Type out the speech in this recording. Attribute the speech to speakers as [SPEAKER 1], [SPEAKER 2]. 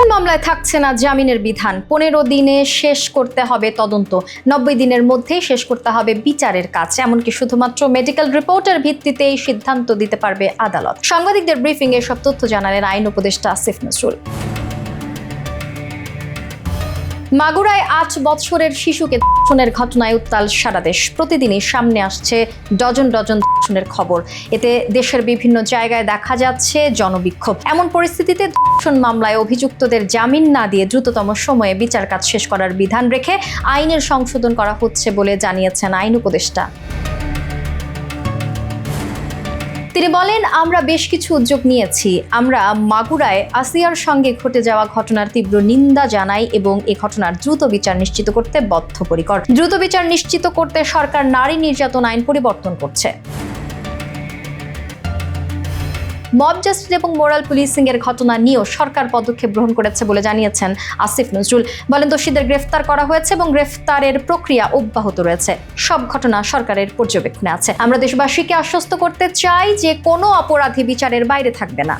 [SPEAKER 1] ধর্ষণ মামলায় থাকছে না জামিনের বিধান। 15 দিনে শেষ করতে হবে তদন্ত, 90 দিনের মধ্যেই শেষ করতে হবে বিচারের কাজ। এমনকি শুধুমাত্র মেডিকেল রিপোর্টের ভিত্তিতেই সিদ্ধান্ত দিতে পারবে আদালত। সাংবাদিকদের ব্রিফিংয়ে সব তথ্য জানালেন আইন উপদেষ্টা আসিফ নজরুল। মাগুরায় 8 বছরের শিশুকে ধর্ষণের ঘটনায় উত্তাল সারা দেশ। প্রতিদিনই সামনে আসছে ডজন ডজন ধর্ষণের খবর। এতে দেশের বিভিন্ন জায়গায় দেখা যাচ্ছে জনবিক্ষোভ। এমন পরিস্থিতিতে ধর্ষণ মামলায় অভিযুক্তদের জামিন না দিয়ে দ্রুততম সময়ে বিচার কাজ শেষ করার বিধান রেখে আইনের সংশোধন করা হচ্ছে বলে জানিয়েছেন আইন উপদেষ্টা। তিনি বলেন, আমরা বেশ কিছু উদ্যোগ নিয়েছি। আমরা মাগুরায় আসিয়ার সঙ্গে ঘটে যাওয়া ঘটনার তীব্র নিন্দা জানাই এবং এই ঘটনার দ্রুত বিচার নিশ্চিত করতে বদ্ধপরিকর। দ্রুত বিচার নিশ্চিত করতে সরকার নারী নির্যাতন আইন পরিবর্তন করছে। মব জাস্টিস এবং মোরাল পুলিশিং এর ঘটনা নিয়েও সরকার পদক্ষেপ গ্রহণ করেছে বলে জানিয়েছেন আসিফ নজরুল। বলেন, দোষীদের গ্রেফতার করা হয়েছে এবং গ্রেফতারের প্রক্রিয়া অব্যাহত রয়েছে। সব ঘটনা সরকারের পর্যবেক্ষণে আছে। আমরা দেশবাসীকে আশ্বস্ত করতে চাই যে কোনো অপরাধী বিচারের বাইরে থাকবে না।